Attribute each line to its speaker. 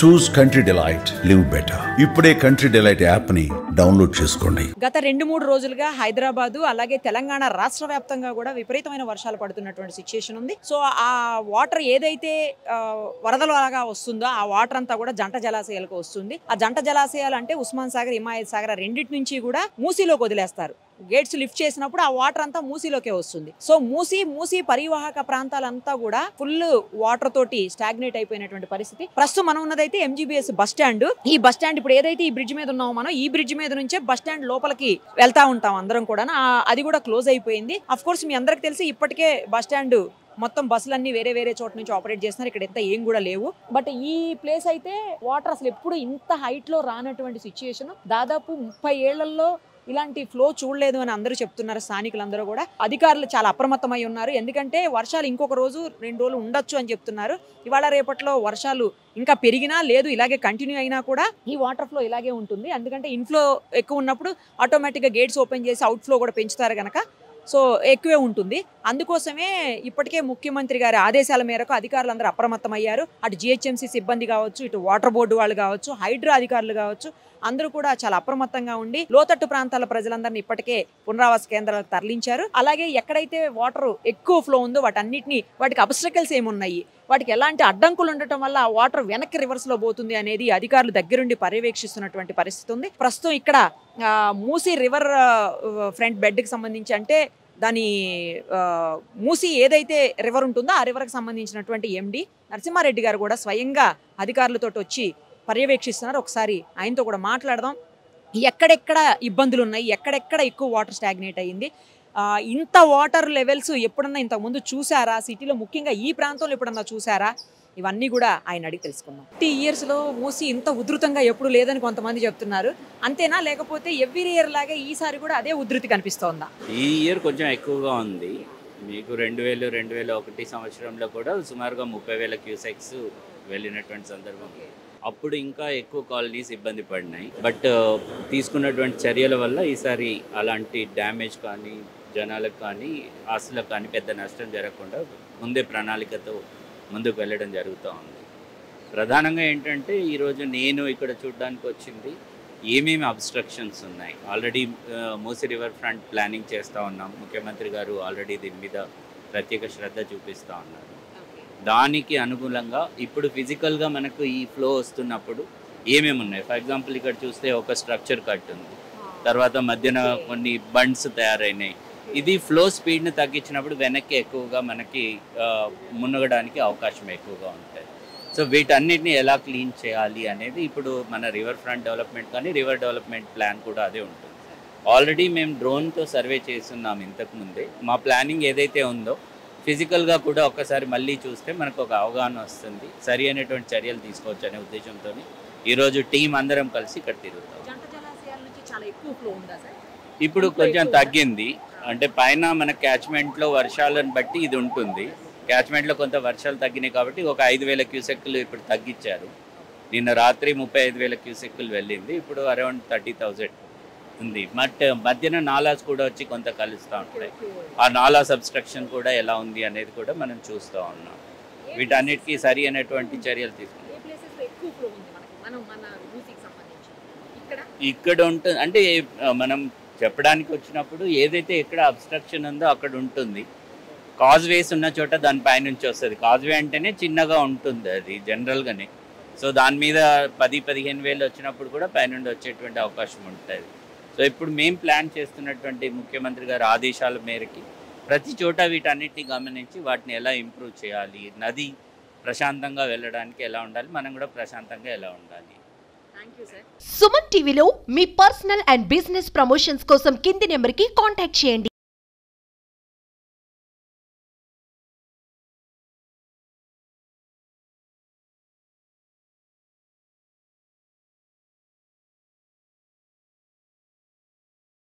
Speaker 1: చూస్ country delight, live better. ఇప్పుడే country delight app ని download చేసుకోండి.
Speaker 2: గత 2-3 రోజులుగా హైదరాబాద్ అలాగే తెలంగాణ రాష్ట్ర వ్యాప్తంగా కూడా విపరీతమైన వర్షాలు పడుతున్నటువంటి సిచ్యుయేషన్ ఉంది. సో ఆ వాటర్ ఏదైతే వరదలాగా వస్తుందో ఆ వాటర్ అంతా కూడా జంట జలాశయాలకు వస్తుంది. ఆ జంట జలాశయాలు అంటే ఉస్మాన్ సాగర్, హిమాయత్ సాగర్ రెండింటి నుంచి కూడా మూసీలోకి వదిలేస్తారు. గేట్స్ లిఫ్ట్ చేసినప్పుడు ఆ వాటర్ అంతా మూసీలోకే వస్తుంది. సో మూసీ పరివాహక ప్రాంతాలంతా కూడా ఫుల్ వాటర్ తోటి స్టాగ్నేట్ అయిపోయినటువంటి పరిస్థితి. ప్రస్తుతం మనం ఉన్నదైతే ఎంజీబీఎస్ బస్ స్టాండ్. ఈ బస్ స్టాండ్ ఇప్పుడు ఏదైతే ఈ బ్రిడ్జ్ మీద ఉన్నామో మనం, ఈ బ్రిడ్జ్ మీద నుంచే బస్ స్టాండ్ లోపలికి వెళ్తా ఉంటాం అందరం కూడా. అది కూడా క్లోజ్ అయిపోయింది. అఫ్ కోర్స్ మీ అందరికి తెలిసి ఇప్పటికే బస్ స్టాండ్ మొత్తం బస్సులన్నీ వేరే వేరే చోట నుంచి ఆపరేట్ చేస్తున్నారు. ఇక్కడ ఎంత ఏం కూడా లేవు. బట్ ఈ ప్లేస్ అయితే వాటర్ అసలు ఎప్పుడు ఇంత హైట్ లో రానటువంటి సిచ్యుయేషన్. దాదాపు 30 ఏళ్లలో ఇలాంటి ఫ్లో చూడలేదు అని అందరూ చెప్తున్నారు. స్థానికులందరూ కూడా, అధికారులు చాలా అప్రమత్తమై ఉన్నారు. ఎందుకంటే వర్షాలు ఇంకొక రోజు 2 రోజులు ఉండొచ్చు అని చెప్తున్నారు. ఇవాళ రేపట్లో వర్షాలు ఇంకా పెరిగినా లేదు, ఇలాగే కంటిన్యూ అయినా కూడా ఈ వాటర్ ఫ్లో ఇలాగే ఉంటుంది. ఎందుకంటే ఇన్ఫ్లో ఎక్కువ ఉన్నప్పుడు ఆటోమేటిక్గా గేట్స్ ఓపెన్ చేసి అవుట్ ఫ్లో కూడా పెంచుతారు కనుక సో ఎక్కువే ఉంటుంది. అందుకోసమే ఇప్పటికే ముఖ్యమంత్రి గారి ఆదేశాల మేరకు అధికారులందరూ అప్రమత్తమయ్యారు. అటు జిహెచ్ఎంసీ సిబ్బంది కావచ్చు, ఇటు వాటర్ బోర్డు వాళ్ళు కావచ్చు, హైడ్రా అధికారులు కావచ్చు, అందరూ కూడా చాలా అప్రమత్తంగా ఉండి లోతట్టు ప్రాంతాల ప్రజలందరినీ ఇప్పటికే పునరావాస కేంద్రాలకు తరలించారు. అలాగే ఎక్కడైతే వాటర్ ఎక్కువ ఫ్లో ఉందో వాటికి అబ్స్ట్రకల్స్ ఏమున్నాయి, వాటికి ఎలాంటి అడ్డంకులు ఉండటం వల్ల ఆ వాటర్ వెనక్కి రివర్స్ లో పోతుంది అనేది అధికారులు దగ్గరుండి పర్యవేక్షిస్తున్నటువంటి పరిస్థితి ఉంది. ప్రస్తుతం ఇక్కడ మూసీ రివర్ ఫ్రంట్ బెడ్కి సంబంధించి అంటే దాని మూసీ ఏదైతే రివర్ ఉంటుందో ఆ రివర్కి సంబంధించినటువంటి ఎండి నరసింహారెడ్డి గారు కూడా స్వయంగా అధికారులతో వచ్చి పర్యవేక్షిస్తున్నారు. ఒకసారి ఆయనతో కూడా మాట్లాడదాం. ఎక్కడెక్కడ ఇబ్బందులు ఉన్నాయి, ఎక్కడెక్కడ ఎక్కువ వాటర్ స్టాగ్నేట్ అయ్యింది, ఇంత వాటర్ లెవెల్స్ ఎప్పుడన్నా ఇంతకుముందు చూసారా, సిటీలో ముఖ్యంగా ఈ ప్రాంతంలో ఎప్పుడన్నా చూసారా, ఇవన్నీ కూడా ఆయన అడిగి తెలుసుకుందాం. 50 ఇయర్స్లో మూసి ఇంత ఉధృతంగా ఎప్పుడు లేదని కొంతమంది చెప్తున్నారు. అంతేనా, లేకపోతే ఎవ్రీ ఇయర్ లాగే ఈసారి కూడా అదే ఉధృతి కనిపిస్తోందా?
Speaker 3: ఈ ఇయర్ కొంచెం ఎక్కువగా ఉంది. మీకు 2000-2001 సంవత్సరంలో కూడా సుమారుగా 30,000 క్యూసెక్స్ వెళ్ళినటువంటి సందర్భం. అప్పుడు ఇంకా ఎక్కువ కాలనీస్ ఇబ్బంది పడినాయి. బట్ తీసుకున్నటువంటి చర్యల వల్ల ఈసారి అలాంటి డ్యామేజ్ కానీ జనాలకు కానీ ఆస్తులకు కానీ పెద్ద నష్టం జరగకుండా ముందే ప్రణాళికతో ముందుకు వెళ్ళడం జరుగుతూ ఉంది. ప్రధానంగా ఏంటంటే ఈరోజు నేను ఇక్కడ చూడడానికి వచ్చింది ఏమేమి అబ్స్ట్రక్షన్స్ ఉన్నాయి. Already Musi river front planning చేస్తూ ఉన్నాం. ముఖ్యమంత్రి గారు ఆల్రెడీ దీని మీద ప్రత్యేక శ్రద్ధ చూపిస్తూ ఉన్నారు. దానికి అనుగుణంగా ఇప్పుడు ఫిజికల్గా మనకు ఈ ఫ్లో వస్తున్నప్పుడు ఏమేమి ఉన్నాయి. ఫర్ ఎగ్జాంపుల్ ఇక్కడ చూస్తే ఒక స్ట్రక్చర్ కట్ ఉంది, తర్వాత మధ్యన కొన్ని బండ్స్ తయారైనాయి. ఇది ఫ్లో స్పీడ్ని తగ్గించినప్పుడు వెనక్కి ఎక్కువగా మనకి మునగడానికి అవకాశం ఎక్కువగా ఉంటాయి. సో వీటన్నిటిని ఎలా క్లీన్ చేయాలి అనేది ఇప్పుడు మన రివర్ ఫ్రంట్ డెవలప్మెంట్ కానీ రివర్ డెవలప్మెంట్ ప్లాన్ కూడా అదే ఉంటుంది. ఆల్రెడీ మేము డ్రోన్తో సర్వే చేస్తున్నాం ఇంతకుముందే. మా ప్లానింగ్ ఏదైతే ఉందో ఫిజికల్గా కూడా ఒక్కసారి మళ్ళీ చూస్తే మనకు ఒక అవగాహన వస్తుంది, సరి అయినటువంటి చర్యలు తీసుకోవచ్చు అనే ఉద్దేశంతో ఈరోజు టీం అందరం కలిసి ఇక్కడ తిరుగుతాం. ఇప్పుడు కొంచెం తగ్గింది. అంటే పైన మన క్యాచ్మెంట్లో వర్షాలను బట్టి ఇది ఉంటుంది. క్యాచ్మెంట్లో కొంత వర్షాలు తగ్గినాయి కాబట్టి ఒక 5,000 క్యూసెక్కులు ఇప్పుడు తగ్గించారు. నిన్న రాత్రి 35,000 క్యూసెక్కులు వెళ్ళింది. ఇప్పుడు అరౌండ్ 30,000 ఉంది. బట్ మధ్యన నాలాస్ కూడా వచ్చి కొంత కలుస్తూ ఉంటాయి. ఆ నాలా సబ్స్ట్రక్షన్ కూడా ఎలా ఉంది అనేది కూడా మనం చూస్తూ ఉన్నాం. వీటన్నిటికీ సరి అయినటువంటి చర్యలు తీసుకుంటాం. ఇక్కడ ఉంటుంది అంటే మనం చెప్పడానికి వచ్చినప్పుడు ఏదైతే ఎక్కడ అబ్స్ట్రక్షన్ ఉందో అక్కడ ఉంటుంది. కాజ్వేస్ ఉన్న చోట దానిపై నుంచి వస్తుంది. కాజ్వే అంటేనే చిన్నగా ఉంటుంది అది జనరల్గానే. సో దాని మీద 10-15 వేలు వచ్చినప్పుడు కూడా పైనుండి వచ్చేటువంటి అవకాశం ఉంటుంది. సో ఇప్పుడు మేము ప్లాన్ చేస్తున్నటువంటి ముఖ్యమంత్రి గారి ఆదేశాల మేరకి ప్రతి చోట వీటన్నిటిని గమనించి వాటిని ఎలా ఇంప్రూవ్ చేయాలి, నది ప్రశాంతంగా వెళ్ళడానికి ఎలా ఉండాలి, మనం కూడా ప్రశాంతంగా ఎలా ఉండాలి.
Speaker 4: సుమన్ టీవీలో మీ పర్సనల్ అండ్ బిజినెస్ ప్రమోషన్స్ కోసం కింది నెంబర్కి కాంటాక్ట్ చేయండి.